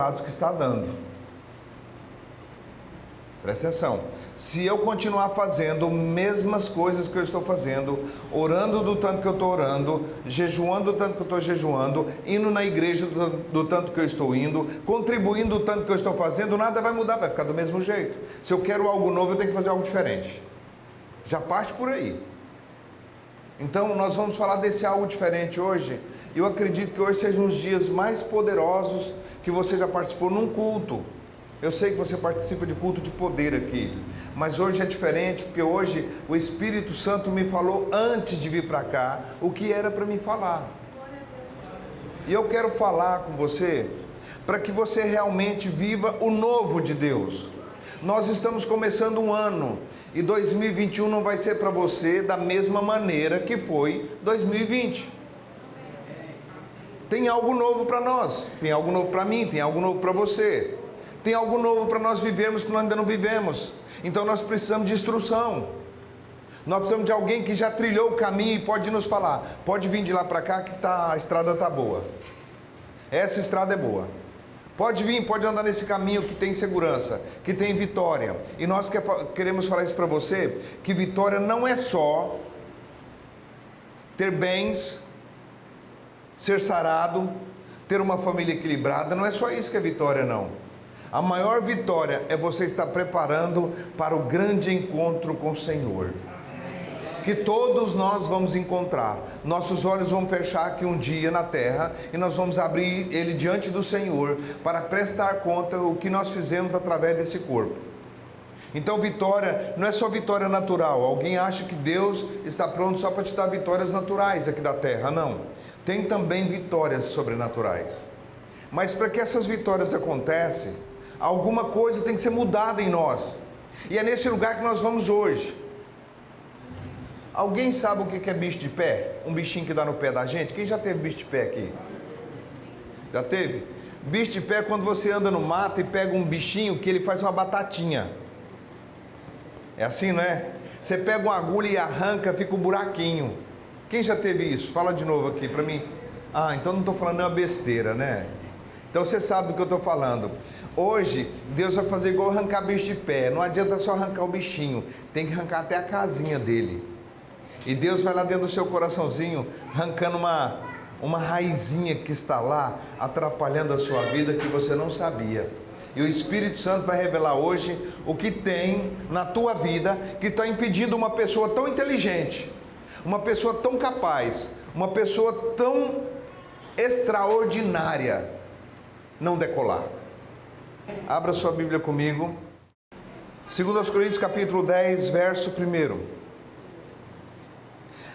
que está dando. Presta atenção. Se eu continuar fazendo mesmas coisas que eu estou fazendo, orando do tanto que eu estou orando, jejuando do tanto que eu estou jejuando, indo na igreja do tanto que eu estou indo, contribuindo do tanto que eu estou fazendo, nada vai mudar, vai ficar do mesmo jeito. Se eu quero algo novo, eu tenho que fazer algo diferente. Já parte por aí. Então nós vamos falar desse algo diferente hoje. Eu acredito que hoje sejam os dias mais poderosos que você já participou num culto. Eu sei que você participa de culto de poder aqui, mas hoje é diferente, porque hoje o Espírito Santo me falou antes de vir para cá o que era para me falar. E eu quero falar com você para que você realmente viva o novo de Deus. Nós estamos começando um ano e 2021 não vai ser para você da mesma maneira que foi 2020. Tem algo novo para nós, tem algo novo para mim, tem algo novo para você. Tem algo novo para nós vivermos que nós ainda não vivemos. Então nós precisamos de instrução. Nós precisamos de alguém que já trilhou o caminho e pode nos falar: pode vir de lá para cá que a estrada está boa. Essa estrada é boa. Pode vir, pode andar nesse caminho que tem segurança, que tem vitória. E nós queremos falar isso para você, que vitória não é só ter bens, ser sarado, ter uma família equilibrada. Não é só isso que é vitória, não. A maior vitória é você estar preparando para o grande encontro com o Senhor, que todos nós vamos encontrar. Nossos olhos vão fechar aqui um dia na terra e nós vamos abrir ele diante do Senhor para prestar conta o que nós fizemos através desse corpo. Então vitória não é só vitória natural. Alguém acha que Deus está pronto só para te dar vitórias naturais aqui da terra. Não, tem também vitórias sobrenaturais. Mas para que essas vitórias aconteçam, alguma coisa tem que ser mudada em nós. E é nesse lugar que nós vamos hoje. Alguém sabe o que é bicho de pé? Um bichinho que dá no pé da gente? Quem já teve bicho de pé aqui? Já teve? Bicho de pé é quando você anda no mato e pega um bichinho que ele faz uma batatinha. É assim, não é? Você pega uma agulha e arranca, fica um buraquinho. Quem já teve isso? Fala de novo aqui para mim. Ah, então não estou falando nenhuma besteira, né? Então você sabe do que eu estou falando. Hoje, Deus vai fazer igual arrancar bicho de pé. Não adianta só arrancar o bichinho, tem que arrancar até a casinha dele. E Deus vai lá dentro do seu coraçãozinho, arrancando uma raizinha que está lá, atrapalhando a sua vida que você não sabia. E o Espírito Santo vai revelar hoje o que tem na tua vida que está impedindo uma pessoa tão inteligente, uma pessoa tão capaz, uma pessoa tão extraordinária não decolar. Abra sua Bíblia comigo. 2 Coríntios capítulo 10, verso 1.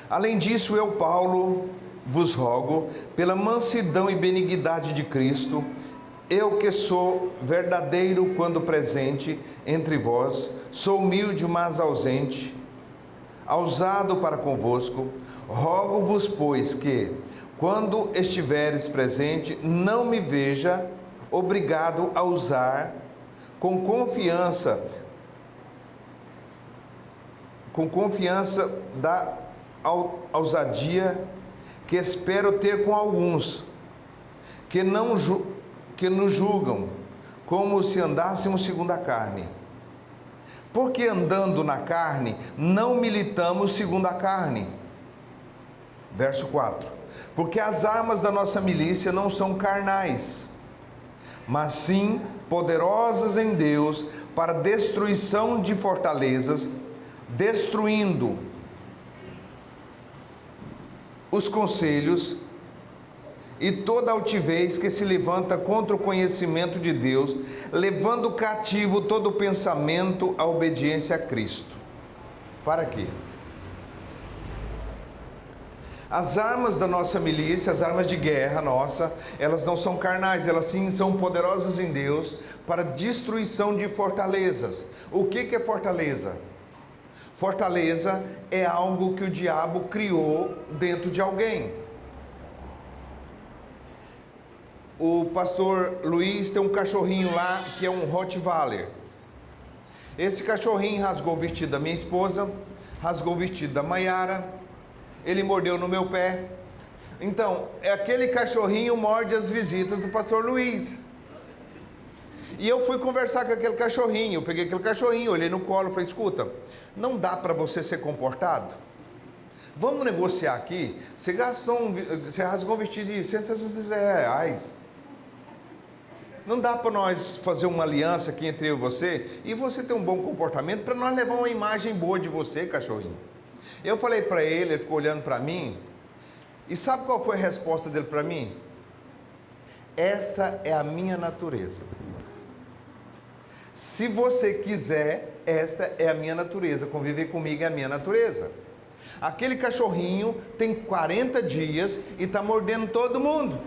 Além disso, eu, Paulo, vos rogo, pela mansidão e benignidade de Cristo, eu que sou verdadeiro quando presente entre vós, sou humilde, mas ausente, ousado para convosco, rogo-vos, pois, que, quando estiveres presente, não me veja obrigado a usar com confiança da ousadia que espero ter com alguns que nos julgam como se andássemos segundo a carne. Porque andando na carne, não militamos segundo a carne. Verso 4. Porque as armas da nossa milícia não são carnais, mas sim poderosas em Deus para destruição de fortalezas, destruindo os conselhos e toda altivez que se levanta contra o conhecimento de Deus, levando cativo todo pensamento à obediência a Cristo. Para quê? As armas da nossa milícia, as armas de guerra nossa, elas não são carnais, elas sim são poderosas em Deus para destruição de fortalezas. O que é fortaleza? Fortaleza é algo que o diabo criou dentro de alguém. O pastor Luiz tem um cachorrinho lá que é um Rottweiler. Esse cachorrinho rasgou o vestido da minha esposa, rasgou o vestido da Maiara, ele mordeu no meu pé. Então, aquele cachorrinho morde as visitas do pastor Luiz. E eu fui conversar com aquele cachorrinho, eu peguei aquele cachorrinho, olhei no colo e falei, escuta, não dá para você ser comportado? Vamos negociar aqui, você rasgou um vestido de R$160, não dá para nós fazer uma aliança aqui entre eu e você ter um bom comportamento, para nós levar uma imagem boa de você, cachorrinho. Eu falei para ele ficou olhando para mim, e sabe qual foi a resposta dele para mim? Essa é a minha natureza. Se você quiser, esta é a minha natureza, conviver comigo é a minha natureza. Aquele cachorrinho tem 40 dias e está mordendo todo mundo.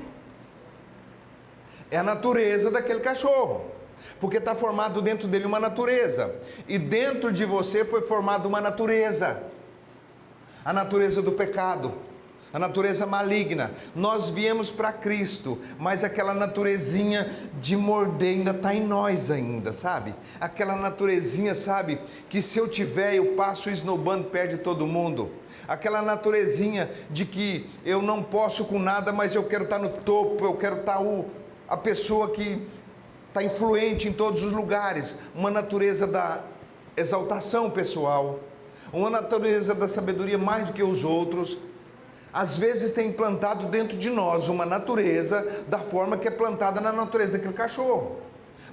É a natureza daquele cachorro, porque está formado dentro dele uma natureza, e dentro de você foi formada uma natureza, a natureza do pecado, a natureza maligna. Nós viemos para Cristo, mas aquela naturezinha de morder ainda está em nós ainda, sabe? Aquela naturezinha, sabe? Que se eu tiver, eu passo esnobando perto de todo mundo. Aquela naturezinha de que eu não posso com nada, mas eu quero estar no topo, eu quero estar a pessoa que está influente em todos os lugares. Uma natureza da exaltação pessoal, uma natureza da sabedoria mais do que os outros. Às vezes tem implantado dentro de nós uma natureza da forma que é plantada na natureza daquele cachorro.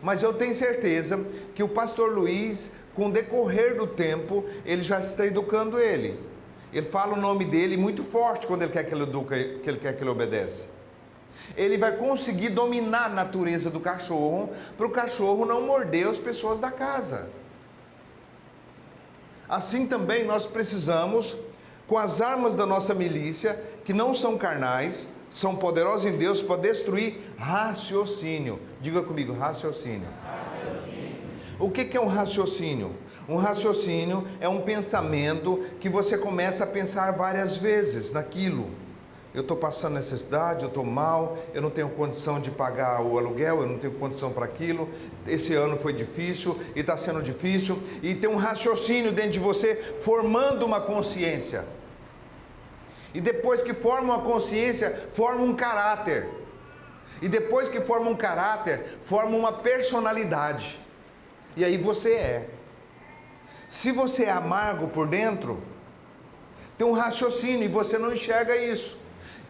Mas eu tenho certeza que o pastor Luiz, com o decorrer do tempo, ele já está educando ele. Ele fala o nome dele muito forte quando ele quer que ele eduque, que ele quer que ele obedece. Ele vai conseguir dominar a natureza do cachorro, para o cachorro não morder as pessoas da casa. Assim também nós precisamos, com as armas da nossa milícia, que não são carnais, são poderosas em Deus para destruir raciocínio. Diga comigo, raciocínio. O que é um raciocínio? Um raciocínio é um pensamento que você começa a pensar várias vezes naquilo. Eu estou passando necessidade, eu estou mal, eu não tenho condição de pagar o aluguel, eu não tenho condição para aquilo, esse ano foi difícil e está sendo difícil, e tem um raciocínio dentro de você formando uma consciência. E depois que forma uma consciência, forma um caráter. E depois que forma um caráter, forma uma personalidade. E aí você é. Se você é amargo por dentro, tem um raciocínio e você não enxerga isso.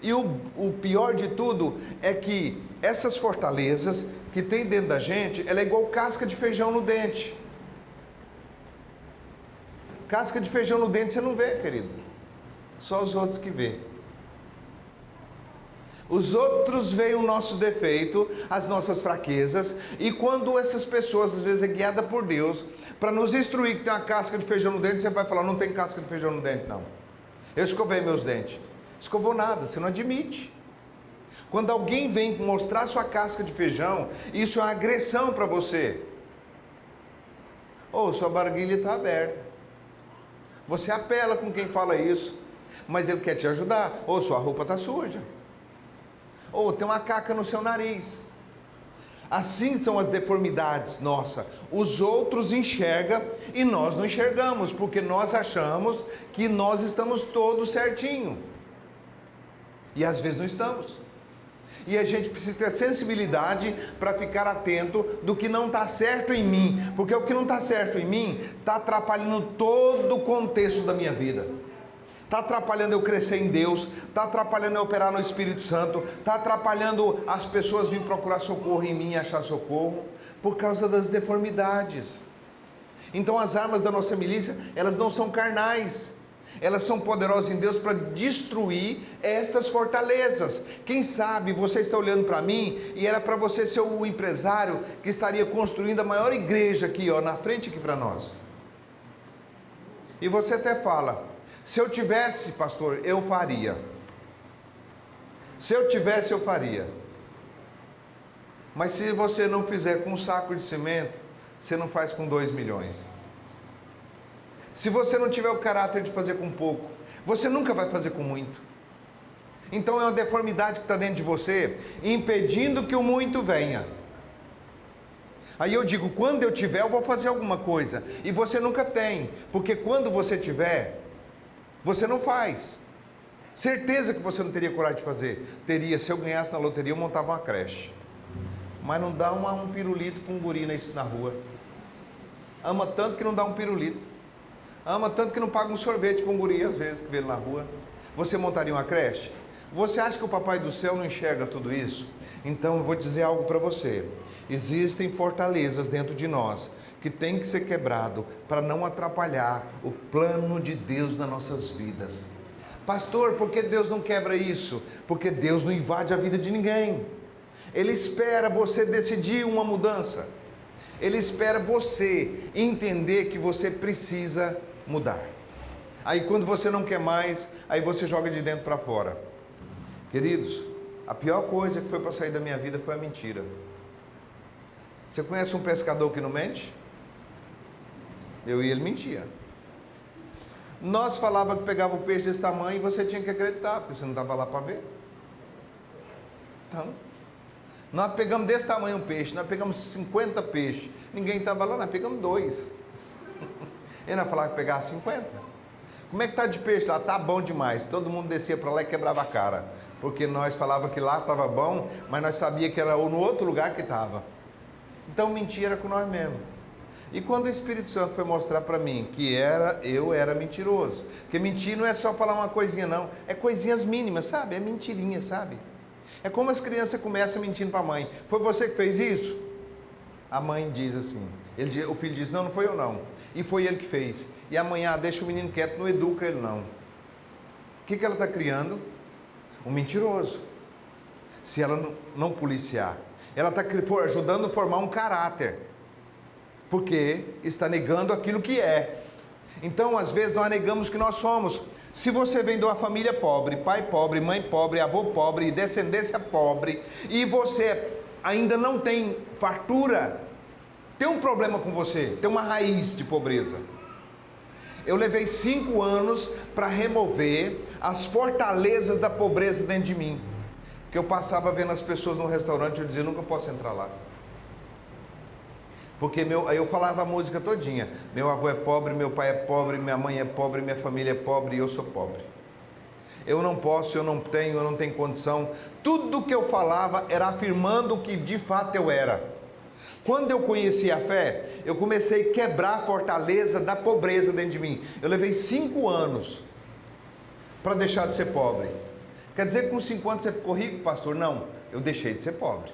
E o pior de tudo é que essas fortalezas que tem dentro da gente, ela é igual casca de feijão no dente. Casca de feijão no dente você não vê, querido. Só os outros que vê. Os outros veem o nosso defeito, as nossas fraquezas, e quando essas pessoas, às vezes é guiada por Deus, para nos instruir que tem uma casca de feijão no dente, você vai falar, não tem casca de feijão no dente, não. Eu escovei meus dentes. Escovou nada, você não admite. Quando alguém vem mostrar sua casca de feijão, isso é uma agressão para você. Ou sua barguilha está aberta. Você apela com quem fala isso, mas ele quer te ajudar. Ou sua roupa está suja. Ou tem uma caca no seu nariz. Assim são as deformidades nossa. Os outros enxergam e nós não enxergamos, porque nós achamos que nós estamos todos certinho. E às vezes não estamos. E a gente precisa ter sensibilidade para ficar atento do que não está certo em mim. Porque o que não está certo em mim está atrapalhando todo o contexto da minha vida. Está atrapalhando eu crescer em Deus, está atrapalhando eu operar no Espírito Santo, está atrapalhando as pessoas virem procurar socorro em mim e achar socorro, por causa das deformidades. Então as armas da nossa milícia, elas não são carnais, elas são poderosas em Deus para destruir estas fortalezas. Quem sabe você está olhando para mim e era para você ser o empresário que estaria construindo a maior igreja aqui, ó, na frente aqui para nós. E você até fala, se eu tivesse, pastor, eu faria. Se eu tivesse, eu faria. Mas se você não fizer com um saco de cimento, você não faz com 2 milhões. Se você não tiver o caráter de fazer com pouco, você nunca vai fazer com muito. Então é uma deformidade que está dentro de você, impedindo que o muito venha. Aí eu digo, quando eu tiver, eu vou fazer alguma coisa. E você nunca tem, porque quando você tiver, você não faz. Certeza que você não teria coragem de fazer. Teria, se eu ganhasse na loteria, eu montava uma creche. mas não dá um pirulito para um guri na rua. Ama tanto que não dá um pirulito. Ama tanto que não paga um sorvete para um guri, às vezes, que vê ele na rua. Você montaria uma creche? Você acha que o Papai do Céu não enxerga tudo isso? Então eu vou dizer algo para você. Existem fortalezas dentro de nós que tem que ser quebrado para não atrapalhar o plano de Deus nas nossas vidas. Pastor, por que Deus não quebra isso? Porque Deus não invade a vida de ninguém. Ele espera você decidir uma mudança. Ele espera você entender que você precisa mudar. Aí quando você não quer mais, aí você joga de dentro para fora. Queridos, a pior coisa que foi para sair da minha vida foi a mentira. Você conhece um pescador que não mente? Eu e ele mentia. Nós falava que pegava o peixe desse tamanho e você tinha que acreditar, porque você não estava lá para ver. Então, nós pegamos desse tamanho um peixe, nós pegamos 50 peixes, ninguém estava lá, nós pegamos 2. Ele não falava que pegava 50. Como é que está de peixe lá? Está bom demais. Todo mundo descia para lá e quebrava a cara, porque nós falava que lá estava bom, mas nós sabia que era no outro lugar que estava. Então mentira era com nós mesmos. E quando o Espírito Santo foi mostrar para mim que eu era mentiroso, porque mentir não é só falar uma coisinha não, é coisinhas mínimas, sabe? É mentirinha, sabe? É como as crianças começam mentindo para a mãe. Foi você que fez isso? A mãe diz assim, o filho diz, não foi eu não. E foi ele que fez. E amanhã deixa o menino quieto, não educa ele não. O que ela está criando? Um mentiroso. Se ela não policiar. Ela está ajudando a formar um caráter. Porque está negando aquilo que é. Então, às vezes, nós negamos o que nós somos. Se você vem de uma família pobre, pai pobre, mãe pobre, avô pobre, descendência pobre, e você ainda não tem fartura, tem um problema com você, tem uma raiz de pobreza. Eu levei 5 anos para remover as fortalezas da pobreza dentro de mim. Que eu passava vendo as pessoas no restaurante e eu dizia, nunca posso entrar lá. Porque aí eu falava a música todinha. Meu avô é pobre, meu pai é pobre, minha mãe é pobre, minha família é pobre e eu sou pobre. Eu não posso, eu não tenho condição. Tudo que eu falava era afirmando o que de fato eu era. Quando eu conheci a fé, eu comecei a quebrar a fortaleza da pobreza dentro de mim. Eu levei 5 anos para deixar de ser pobre. Quer dizer que com 5 anos você ficou rico, pastor? Não, eu deixei de ser pobre.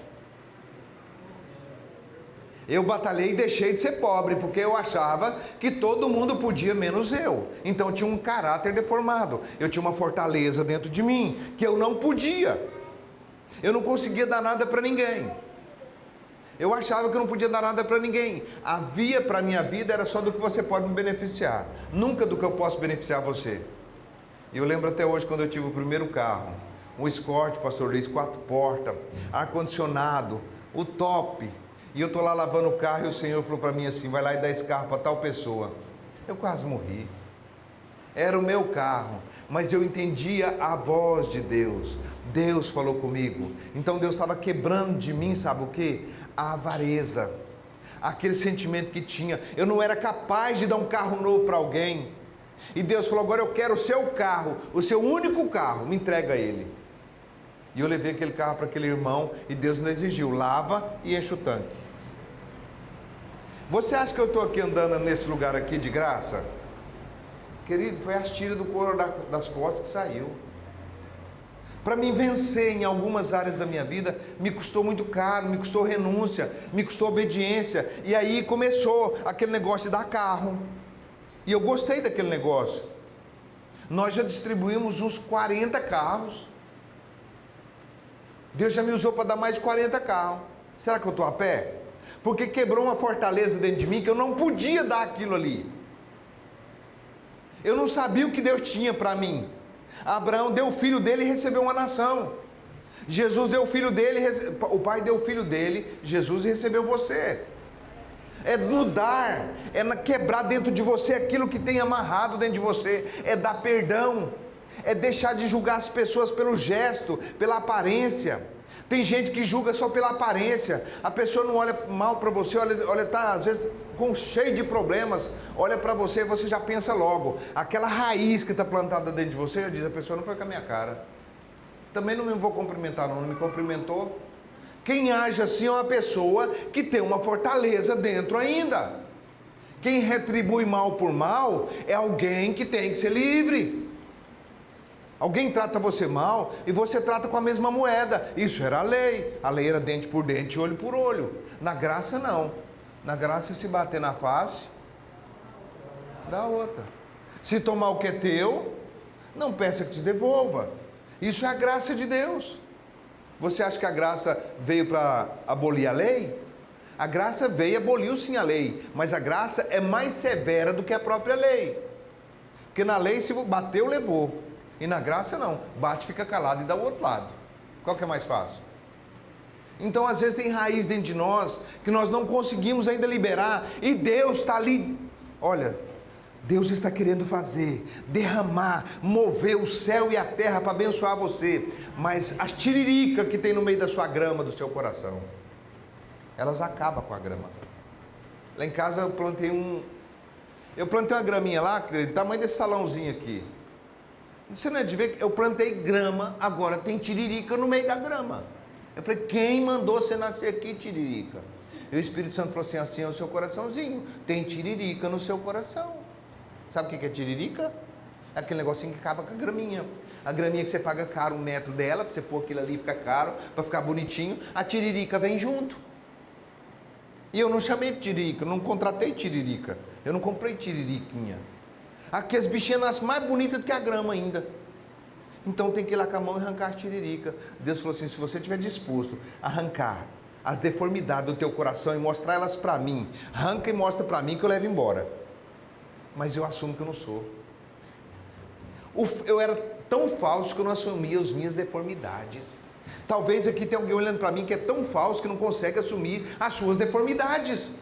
Eu batalhei e deixei de ser pobre, porque eu achava que todo mundo podia, menos eu. Então eu tinha um caráter deformado. Eu tinha uma fortaleza dentro de mim, que eu não podia. Eu não conseguia dar nada para ninguém. Eu achava que eu não podia dar nada para ninguém. A via para a minha vida era só do que você pode me beneficiar. Nunca do que eu posso beneficiar você. E eu lembro até hoje quando eu tive o primeiro carro. Um Escort, pastor Luiz, 4 portas, ar-condicionado, o top. E eu estou lá lavando o carro e o Senhor falou para mim assim, vai lá e dá esse carro para tal pessoa. Eu quase morri. Era o meu carro, mas eu entendia a voz de Deus. Deus falou comigo. Então Deus estava quebrando de mim, sabe o que? A avareza. Aquele sentimento que tinha. Eu não era capaz de dar um carro novo para alguém. E Deus falou, agora eu quero o seu carro, o seu único carro, me entrega ele. E eu levei aquele carro para aquele irmão e Deus não exigiu, lava e enche o tanque. Você acha que eu estou aqui andando nesse lugar aqui de graça? Querido, foi as tiras do couro das costas que saiu. Para mim vencer em algumas áreas da minha vida, me custou muito caro, me custou renúncia, me custou obediência. E aí começou aquele negócio de dar carro. E eu gostei daquele negócio. Nós já distribuímos uns 40 carros. Deus já me usou para dar mais de 40 carros. Será que eu estou a pé? Porque quebrou uma fortaleza dentro de mim que eu não podia dar aquilo ali. Eu não sabia o que Deus tinha para mim. Abraão deu o filho dele e recebeu uma nação. Jesus deu o filho dele, o pai deu o filho dele, Jesus recebeu você. É mudar, é quebrar dentro de você aquilo que tem amarrado dentro de você, é dar perdão. É deixar de julgar as pessoas pelo gesto, pela aparência. Tem gente que julga só pela aparência. A pessoa não olha mal para você, olha, tá às vezes cheio de problemas, olha para você e você já pensa logo. Aquela raiz que está plantada dentro de você, já diz, a pessoa não foi com a minha cara. Também não me vou cumprimentar não me cumprimentou. Quem age assim é uma pessoa que tem uma fortaleza dentro ainda. Quem retribui mal por mal é alguém que tem que ser livre. Alguém trata você mal e você trata com a mesma moeda. Isso era a lei. A lei era dente por dente, olho por olho. Na graça não. Na graça, se bater na face, dá outra. Se tomar o que é teu, não peça que te devolva. Isso é a graça de Deus. Você acha que a graça veio para abolir a lei? A graça veio e aboliu sim a lei, mas a graça é mais severa do que a própria lei. Porque na lei, se bateu, levou. E na graça não, bate, fica calado e dá o outro lado. Qual que é mais fácil? Então às vezes tem raiz dentro de nós, que nós não conseguimos ainda liberar, e Deus está ali, olha, Deus está querendo fazer, derramar, mover o céu e a terra para abençoar você, mas a tiririca que tem no meio da sua grama, do seu coração, elas acabam com a grama. Lá em casa eu plantei uma graminha lá, do tamanho desse salãozinho aqui. Você não é de ver que eu plantei grama, agora tem tiririca no meio da grama. Eu falei, quem mandou você nascer aqui, tiririca? E o Espírito Santo falou assim é o seu coraçãozinho, tem tiririca no seu coração. Sabe o que é tiririca? É aquele negocinho que acaba com a graminha. A graminha que você paga caro, 1 metro dela, para você pôr aquilo ali, fica caro, para ficar bonitinho, a tiririca vem junto. E eu não chamei tiririca, não contratei tiririca, eu não comprei tiririquinha. Aqui as bichinhas nascem mais bonitas do que a grama ainda. Então tem que ir lá com a mão e arrancar a tiririca. Deus falou assim, se você estiver disposto a arrancar as deformidades do teu coração e mostrar elas para mim, arranca e mostra para mim que eu levo embora. Mas eu assumo que eu não sou. Eu era tão falso que eu não assumia as minhas deformidades. Talvez aqui tenha alguém olhando para mim que é tão falso que não consegue assumir as suas deformidades.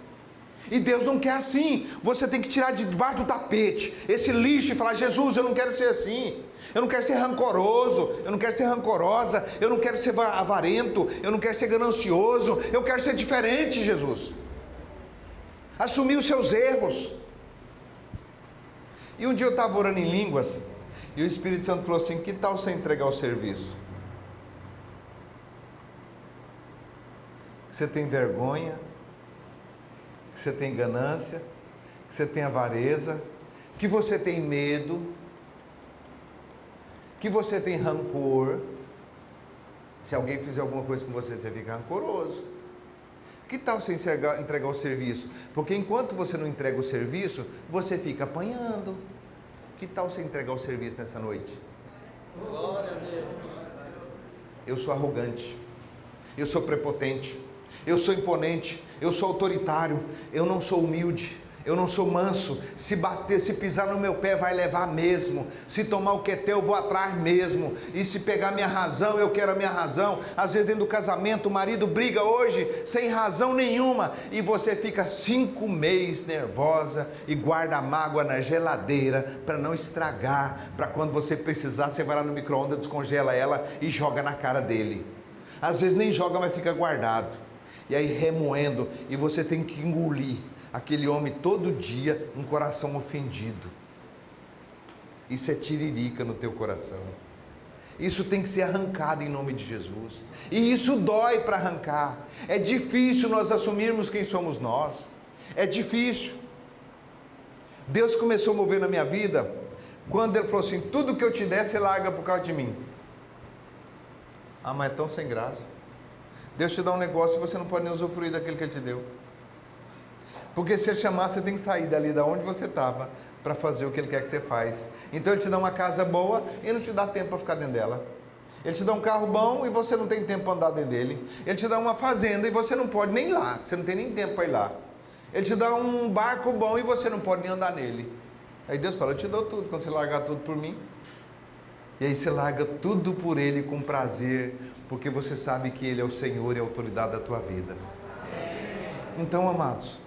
E Deus não quer assim. Você tem que tirar de debaixo do tapete esse lixo e falar, Jesus, eu não quero ser assim. Eu não quero ser rancoroso, eu não quero ser rancorosa, eu não quero ser avarento, eu não quero ser ganancioso, eu quero ser diferente, Jesus. Assumir os seus erros. E um dia eu estava orando em línguas, e o Espírito Santo falou assim, que tal você entregar o serviço? Que você tem vergonha, que você tem ganância, que você tem avareza, que você tem medo, que você tem rancor. Se alguém fizer alguma coisa com você, você fica rancoroso. Que tal você entregar o serviço? Porque enquanto você não entrega o serviço, você fica apanhando. Que tal você entregar o serviço nessa noite? Glória a Deus. Eu sou arrogante, eu sou prepotente, eu sou imponente, eu sou autoritário, eu não sou humilde, eu não sou manso. Se bater, se pisar no meu pé, vai levar mesmo. Se tomar o que é teu, eu vou atrás mesmo. E se pegar minha razão, eu quero a minha razão. Às vezes dentro do casamento, o marido briga hoje sem razão nenhuma, e você fica 5 meses nervosa e guarda a mágoa na geladeira para não estragar, para quando você precisar, você vai lá no micro-ondas, descongela ela e joga na cara dele. Às vezes nem joga, mas fica guardado. E aí remoendo, e você tem que engolir aquele homem todo dia, um coração ofendido. Isso é tiririca no teu coração. Isso tem que ser arrancado em nome de Jesus. E isso dói para arrancar. É difícil nós assumirmos quem somos nós. É difícil. Deus começou a mover na minha vida quando Ele falou assim, tudo que eu te der, você larga por causa de mim. Ah, mas é tão sem graça. Deus te dá um negócio e você não pode nem usufruir daquilo que Ele te deu. Porque se Ele chamar, você tem que sair dali da onde você estava para fazer o que Ele quer que você faz. Então Ele te dá uma casa boa e não te dá tempo para ficar dentro dela. Ele te dá um carro bom e você não tem tempo para andar dentro dele. Ele te dá uma fazenda e você não pode nem ir lá, você não tem nem tempo para ir lá. Ele te dá um barco bom e você não pode nem andar nele. Aí Deus fala, eu te dou tudo quando você largar tudo por mim. E aí você larga tudo por Ele com prazer, porque você sabe que Ele é o Senhor e a autoridade da tua vida. Então, amados,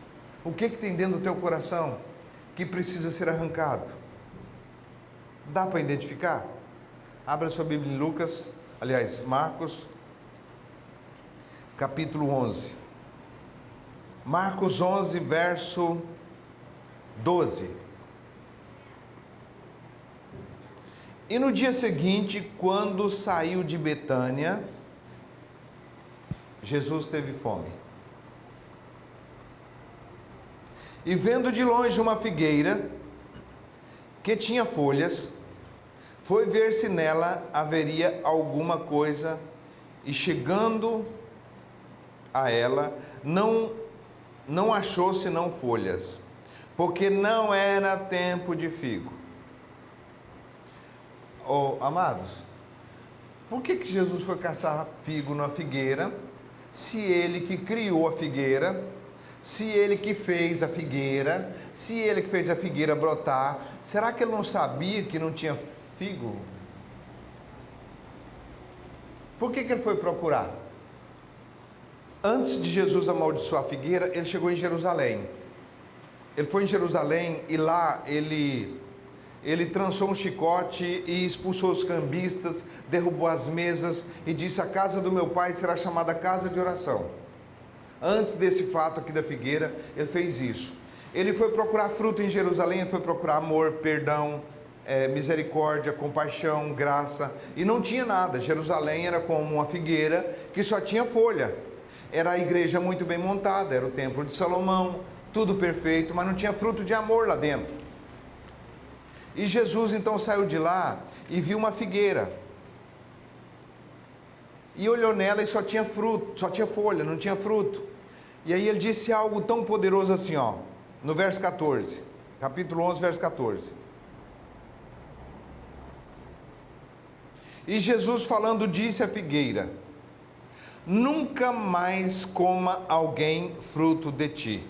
o que tem dentro do teu coração que precisa ser arrancado? Dá para identificar? Abra sua Bíblia em Lucas, aliás, Marcos, capítulo 11. Marcos 11, verso 12. E no dia seguinte, quando saiu de Betânia, Jesus teve fome. E vendo de longe uma figueira que tinha folhas, foi ver se nela haveria alguma coisa, e chegando a ela, não achou senão folhas, porque não era tempo de figo. Oh, amados, por que Jesus foi caçar figo na figueira, se ele que criou a figueira, se ele que fez a figueira, se ele que fez a figueira brotar? Será que ele não sabia que não tinha figo? Por que ele foi procurar? Antes de Jesus amaldiçoar a figueira, ele chegou em Jerusalém. Ele foi em Jerusalém e lá ele trançou um chicote e expulsou os cambistas, derrubou as mesas e disse: a casa do meu pai será chamada casa de oração. Antes desse fato aqui da figueira, ele fez isso. Ele foi procurar fruto em Jerusalém, ele foi procurar amor, perdão, misericórdia, compaixão, graça, e não tinha nada. Jerusalém era como uma figueira que só tinha folha. Era a igreja muito bem montada, era o templo de Salomão, tudo perfeito, mas não tinha fruto de amor lá dentro. E Jesus então saiu de lá e viu uma figueira, e olhou nela e só tinha fruto, só tinha folha, não tinha fruto. E aí ele disse algo tão poderoso assim, ó, no verso 14, capítulo 11, verso 14. E Jesus falando disse à figueira: nunca mais coma alguém fruto de ti.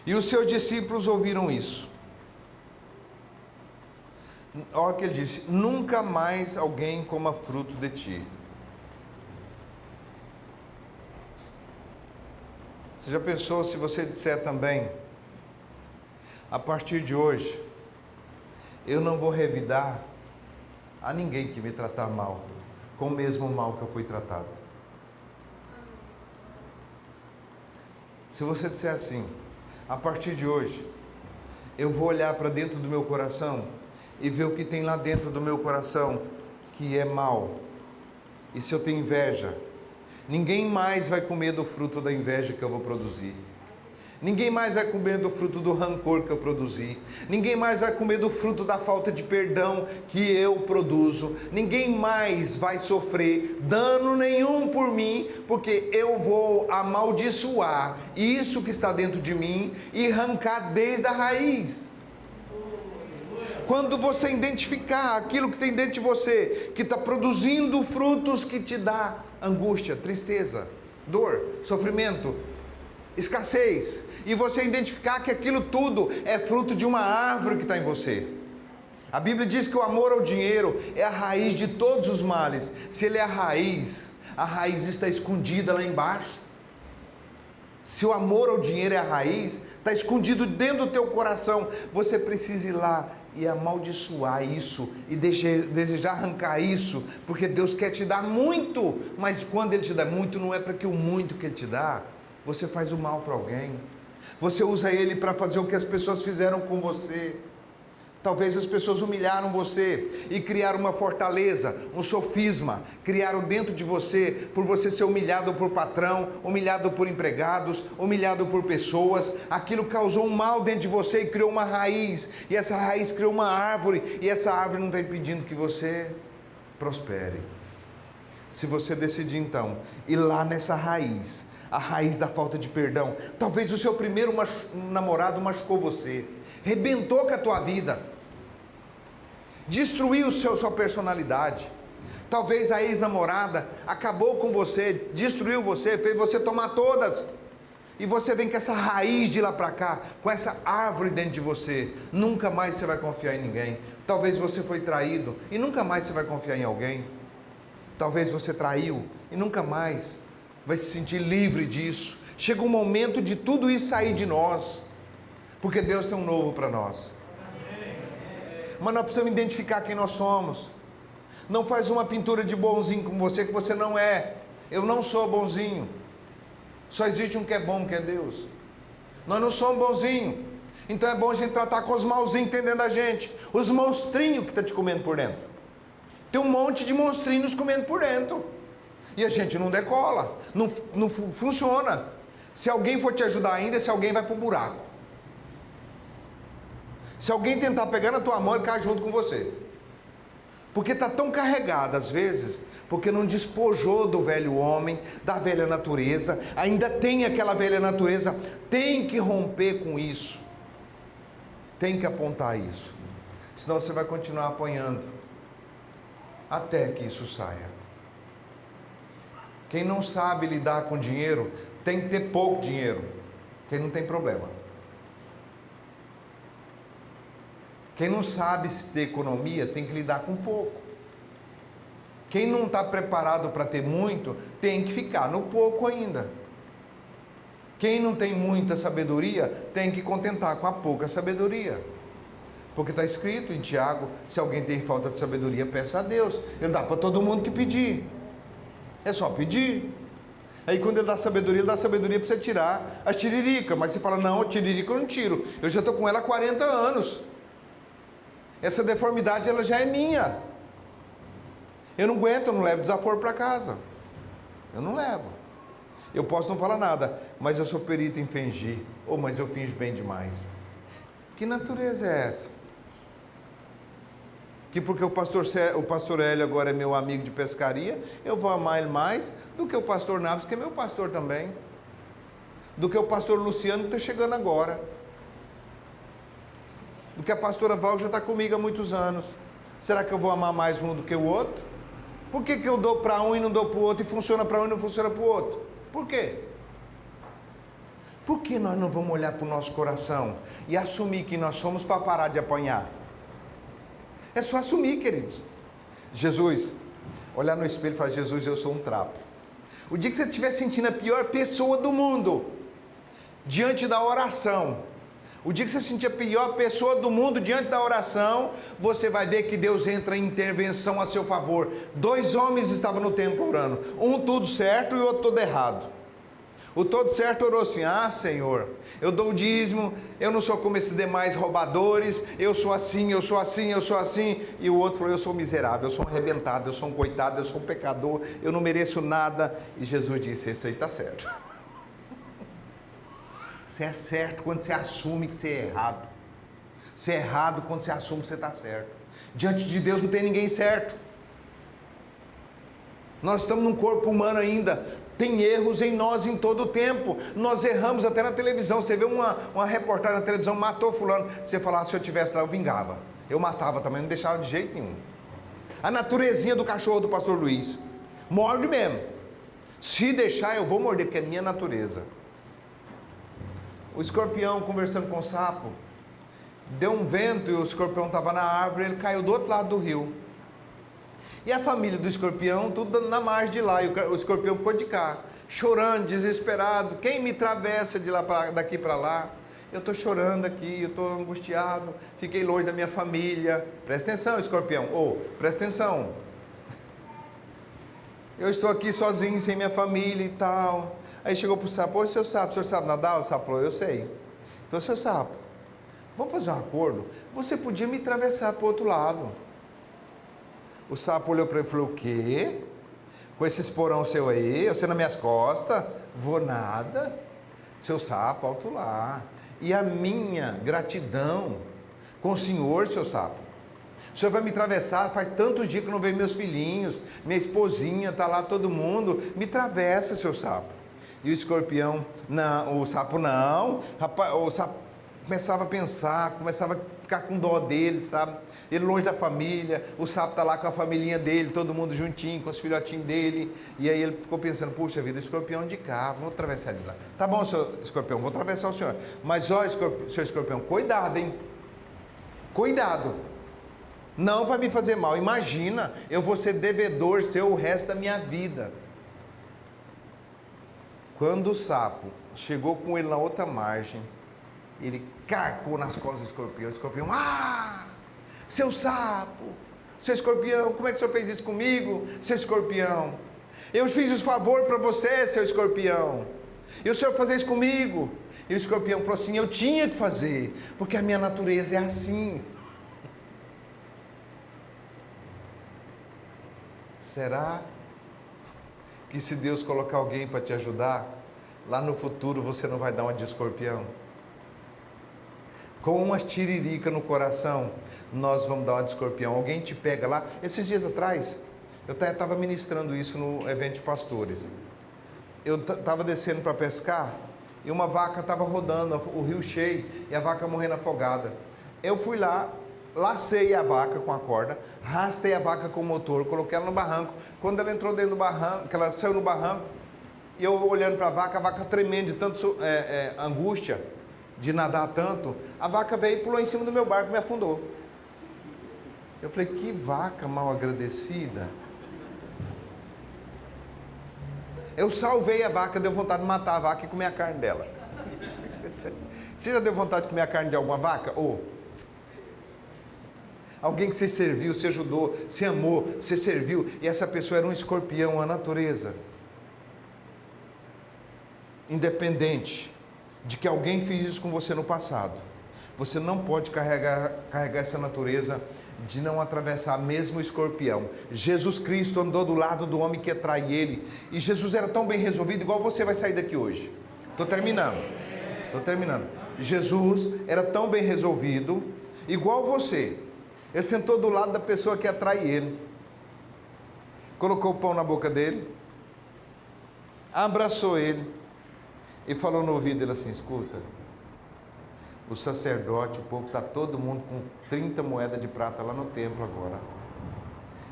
E os seus discípulos ouviram isso. Olha o que ele disse: nunca mais alguém coma fruto de ti. Você já pensou se você disser também: a partir de hoje, eu não vou revidar a ninguém que me tratar mal, com o mesmo mal que eu fui tratado? Se você disser assim: a partir de hoje, eu vou olhar para dentro do meu coração e ver o que tem lá dentro do meu coração que é mal, e se eu tenho inveja, ninguém mais vai comer do fruto da inveja que eu vou produzir. Ninguém mais vai comer do fruto do rancor que eu produzi. Ninguém mais vai comer do fruto da falta de perdão que eu produzo. Ninguém mais vai sofrer dano nenhum por mim, porque eu vou amaldiçoar isso que está dentro de mim e arrancar desde a raiz. Quando você identificar aquilo que tem dentro de você, que está produzindo frutos que te dá angústia, tristeza, dor, sofrimento, escassez, e você identificar que aquilo tudo é fruto de uma árvore que está em você. A Bíblia diz que o amor ao dinheiro é a raiz de todos os males. Se ele é a raiz está escondida lá embaixo. Se o amor ao dinheiro é a raiz, está escondido dentro do teu coração. Você precisa ir lá e amaldiçoar isso e desejar arrancar isso, porque Deus quer te dar muito, mas quando Ele te dá muito, não é para que o muito que Ele te dá, você faz o mal para alguém. Você usa ele para fazer o que as pessoas fizeram com você. Talvez as pessoas humilharam você e criaram uma fortaleza, um sofisma, criaram dentro de você, por você ser humilhado por patrão, humilhado por empregados, humilhado por pessoas. Aquilo causou um mal dentro de você e criou uma raiz, e essa raiz criou uma árvore, e essa árvore não está impedindo que você prospere. Se você decidir então ir lá nessa raiz, a raiz da falta de perdão, talvez o seu primeiro namorado machucou você, rebentou com a tua vida, destruiu sua personalidade. Talvez a ex-namorada acabou com você, destruiu você, fez você tomar todas, e você vem com essa raiz de lá para cá, com essa árvore dentro de você. Nunca mais você vai confiar em ninguém. Talvez você foi traído e nunca mais você vai confiar em alguém. Talvez você traiu e nunca mais vai se sentir livre disso. Chega um momento de tudo isso sair de nós, porque Deus tem um novo para nós. Mas nós precisamos identificar quem nós somos. Não faz uma pintura de bonzinho com você, que você não é. Eu não sou bonzinho. Só existe um que é bom, que é Deus. Nós não somos bonzinhos. Então é bom a gente tratar com os malzinhos que tem dentro da gente, os monstrinhos que estão te comendo por dentro. Tem um monte de monstrinhos comendo por dentro. E a gente não decola, não funciona. Se alguém for te ajudar ainda, se alguém vai para o buraco. Se alguém tentar pegar na tua mão, ele cai junto com você. Porque está tão carregado às vezes, porque não despojou do velho homem, da velha natureza, ainda tem aquela velha natureza, tem que romper com isso. Tem que apontar isso. Senão você vai continuar apanhando até que isso saia. Quem não sabe lidar com dinheiro, tem que ter pouco dinheiro. Quem não tem problema. Quem não sabe se ter economia, tem que lidar com pouco. Quem não está preparado para ter muito, tem que ficar no pouco ainda. Quem não tem muita sabedoria, tem que contentar com a pouca sabedoria. Porque está escrito em Tiago, se alguém tem falta de sabedoria, peça a Deus. Ele dá para todo mundo que pedir. É só pedir. Aí quando ele dá sabedoria para você tirar as tiririca. Mas você fala, não, a tiririca eu não tiro. Eu já estou com ela há 40 anos. Essa deformidade, ela já é minha. Eu não aguento, eu não levo desaforo para casa. Eu não levo. Eu posso não falar nada, mas eu sou perito em fingir. Ou mas eu finjo bem demais. Que natureza é essa? Que porque o pastor Hélio agora é meu amigo de pescaria, eu vou amar ele mais do que o pastor Naves, que é meu pastor também. Do que o pastor Luciano, que está chegando agora. Do que a pastora Val, que já está comigo há muitos anos. Será que eu vou amar mais um do que o outro? Por que eu dou para um e não dou para o outro, e funciona para um e não funciona para o outro? Por quê? Por que nós não vamos olhar para o nosso coração e assumir que nós somos para parar de apanhar? É só assumir, queridos. Jesus, olhar no espelho e falar, Jesus, eu sou um trapo. O dia que você estiver sentindo a pior pessoa do mundo, diante da oração, o dia que você sentir a pior pessoa do mundo diante da oração, você vai ver que Deus entra em intervenção a seu favor. 2 homens estavam no templo orando, um tudo certo e o outro tudo errado. O todo certo orou assim, Senhor, eu dou o dízimo, eu não sou como esses demais roubadores, eu sou assim, eu sou assim, eu sou assim. E o outro falou, eu sou miserável, eu sou um arrebentado, eu sou um coitado, eu sou um pecador, eu não mereço nada. E Jesus disse, esse aí está certo. Você é certo quando você assume que você é errado. Você é errado quando você assume que você está certo. Diante de Deus não tem ninguém certo. Nós estamos num corpo humano ainda. Tem erros em nós em todo o tempo. Nós erramos até na televisão. Você vê uma reportagem na televisão, matou fulano. Você fala, se eu estivesse lá eu vingava. Eu matava também, não deixava de jeito nenhum. A naturezinha do cachorro do pastor Luiz. Morde mesmo. Se deixar eu vou morder, porque é minha natureza. O escorpião conversando com o sapo, deu um vento e o escorpião estava na árvore, ele caiu do outro lado do rio. E a família do escorpião, tudo na margem de lá, e o escorpião ficou de cá, chorando, desesperado. Quem me travessa daqui para lá? Eu estou chorando aqui, eu estou angustiado, fiquei longe da minha família. Presta atenção, escorpião, presta atenção. Eu estou aqui sozinho, sem minha família e tal. Aí chegou para o sapo, seu sapo, o senhor sabe nadar? O sapo falou, eu sei. Ele falou, seu sapo, vamos fazer um acordo? Você podia me atravessar para o outro lado. O sapo olhou para ele e falou, o quê? Com esse esporão seu aí, você nas minhas costas? Vou nada. Seu sapo, alto lá. E a minha gratidão com o senhor, seu sapo. O senhor vai me atravessar, faz tantos dias que eu não vejo meus filhinhos, minha esposinha, está lá todo mundo. Me atravessa, seu sapo. E o escorpião, não, o sapo não. Rapaz, o sapo começava a pensar, começava a ficar com dó dele, sabe? Ele longe da família, o sapo está lá com a família dele, todo mundo juntinho, com os filhotinhos dele. E aí ele ficou pensando, puxa vida, escorpião de cá, vamos atravessar de lá. Tá bom, seu escorpião, vou atravessar o senhor. Mas ó, seu escorpião, cuidado, hein? Cuidado. Não vai me fazer mal. Imagina, eu vou ser devedor seu o resto da minha vida. Quando o sapo chegou com ele na outra margem, ele carcou nas costas do escorpião. O escorpião, seu sapo, seu escorpião, como é que o senhor fez isso comigo, seu escorpião? Eu fiz os favor para você, seu escorpião. E o senhor fazer isso comigo? E o escorpião falou assim, eu tinha que fazer, porque a minha natureza é assim. Será que se Deus colocar alguém para te ajudar, lá no futuro você não vai dar uma de escorpião. Com uma tiririca no coração, nós vamos dar uma de escorpião. Alguém te pega lá. Esses dias atrás, eu estava ministrando isso no evento de pastores. Eu estava descendo para pescar e uma vaca estava rodando, o rio cheio, e a vaca morrendo afogada. Eu fui lá, lacei a vaca com a corda, rastei a vaca com o motor, coloquei ela no barranco. Quando ela entrou dentro do barranco, que ela saiu no barranco, e eu olhando para a vaca tremendo de tanto angústia, de nadar tanto, a vaca veio e pulou em cima do meu barco e me afundou. Eu falei, que vaca mal agradecida. Eu salvei a vaca, deu vontade de matar a vaca e comer a carne dela. Você já deu vontade de comer a carne de alguma vaca? Ou alguém que você serviu, você ajudou, você amou, você serviu, e essa pessoa era um escorpião, a natureza. Independente de que alguém fez isso com você no passado, você não pode carregar essa natureza de não atravessar mesmo o escorpião. Jesus Cristo andou do lado do homem que atrai ele, e Jesus era tão bem resolvido, igual você vai sair daqui hoje. Estou terminando. Jesus era tão bem resolvido, igual você. Ele sentou do lado da pessoa que atrai ele, colocou o pão na boca dele, abraçou ele e falou no ouvido dele assim: escuta, o sacerdote, o povo, está todo mundo com 30 moedas de prata lá no templo agora.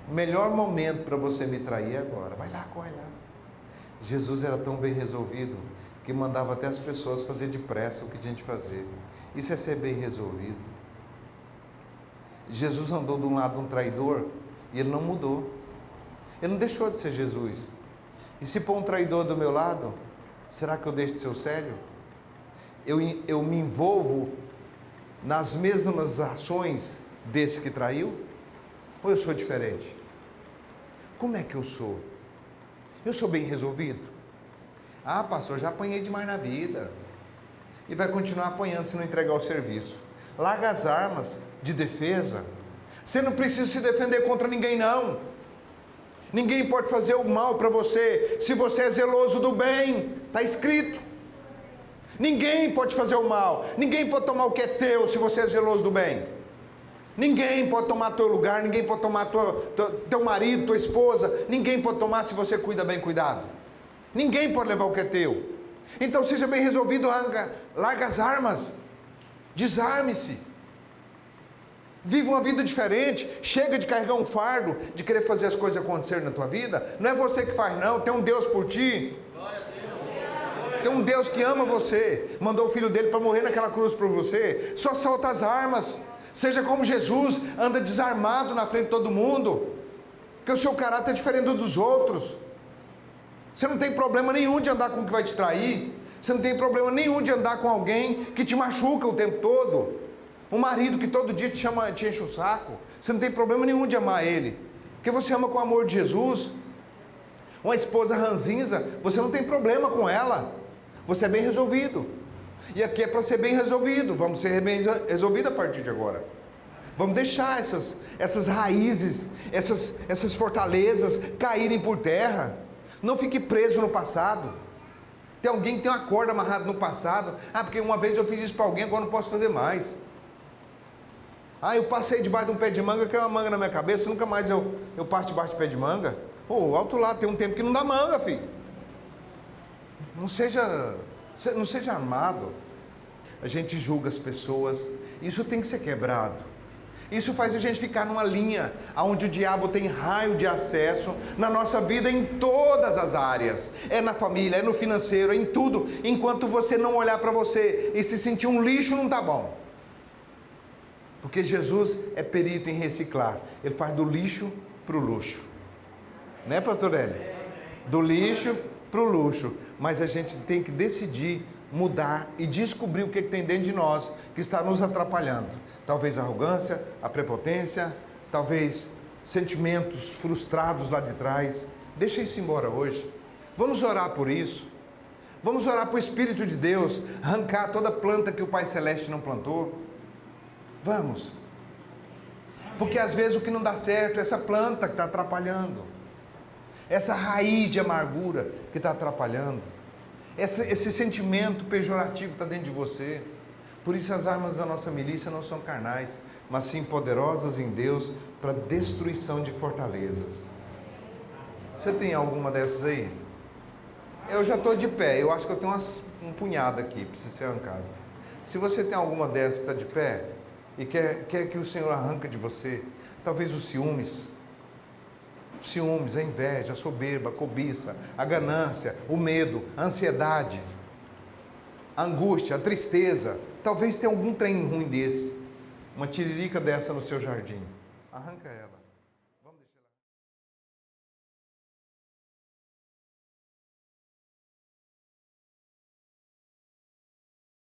Melhor momento para você me trair é agora. Vai lá, corre lá. Jesus era tão bem resolvido que mandava até as pessoas fazer depressa o que tinha de fazer. Isso é ser bem resolvido. Jesus andou de um lado de um traidor e ele não mudou. Ele não deixou de ser Jesus. E se pôr um traidor do meu lado, será que eu deixo de ser sério? Eu me envolvo nas mesmas ações desse que traiu? Ou eu sou diferente? Como é que eu sou? Eu sou bem resolvido? Ah, pastor, já apanhei demais na vida. E vai continuar apanhando se não entregar o serviço. Larga as armas de defesa. Você não precisa se defender contra ninguém, não. Ninguém pode fazer o mal para você se você é zeloso do bem. Está escrito. Ninguém pode fazer o mal. Ninguém pode tomar o que é teu se você é zeloso do bem. Ninguém pode tomar teu lugar. Ninguém pode tomar teu marido, tua esposa. Ninguém pode tomar se você cuida bem cuidado. Ninguém pode levar o que é teu. Então seja bem resolvido, larga as armas. Desarme-se. Viva uma vida diferente. Chega de carregar um fardo, de querer fazer as coisas acontecerem na tua vida. Não é você que faz, não. Tem um Deus por ti. Tem um Deus que ama você. Mandou o filho dele para morrer naquela cruz por você. Só solta as armas. Seja como Jesus, anda desarmado na frente de todo mundo. Porque o seu caráter é diferente do dos outros. Você não tem problema nenhum de andar com o que vai te trair. Você não tem problema nenhum de andar com alguém que te machuca o tempo todo. Um marido que todo dia te enche o saco. Você não tem problema nenhum de amar ele. Porque você ama com o amor de Jesus. Uma esposa ranzinza, você não tem problema com ela. Você é bem resolvido. E aqui é para ser bem resolvido. Vamos ser bem resolvidos a partir de agora. Vamos deixar essas raízes, essas fortalezas caírem por terra. Não fique preso no passado. Tem alguém que tem uma corda amarrada no passado. Ah, porque uma vez eu fiz isso para alguém, agora não posso fazer mais. Ah, eu passei debaixo de um pé de manga, que é uma manga na minha cabeça, nunca mais eu passo debaixo de pé de manga. Ô, alto lá, tem um tempo que não dá manga, filho. Não seja armado. A gente julga as pessoas. Isso tem que ser quebrado. Isso faz a gente ficar numa linha onde o diabo tem raio de acesso na nossa vida em todas as áreas. É na família, é no financeiro, é em tudo. Enquanto você não olhar para você e se sentir um lixo, não está bom. Porque Jesus é perito em reciclar. Ele faz do lixo para o luxo. Né, pastor Hélio? Do lixo para o luxo. Mas a gente tem que decidir mudar e descobrir o que tem dentro de nós que está nos atrapalhando. Talvez a arrogância, a prepotência, talvez sentimentos frustrados lá de trás. Deixa isso embora hoje. Vamos orar por isso. Vamos orar para o Espírito de Deus arrancar toda planta que o Pai Celeste não plantou. Vamos. Porque às vezes o que não dá certo é essa planta que está atrapalhando. essa raiz de amargura que está atrapalhando, esse sentimento pejorativo que está dentro de você. Por isso as armas da nossa milícia não são carnais, mas sim poderosas em Deus para destruição de fortalezas. Você tem alguma dessas aí? Eu já estou de pé, eu acho que eu tenho um punhado aqui, precisa ser arrancado. Se você tem alguma dessas que está de pé e quer que o Senhor arranque de você, talvez os ciúmes, a inveja, a soberba, a cobiça, a ganância, o medo, a ansiedade, a angústia, a tristeza. Talvez tenha algum trem ruim desse, uma tiririca dessa no seu jardim. Arranca ela.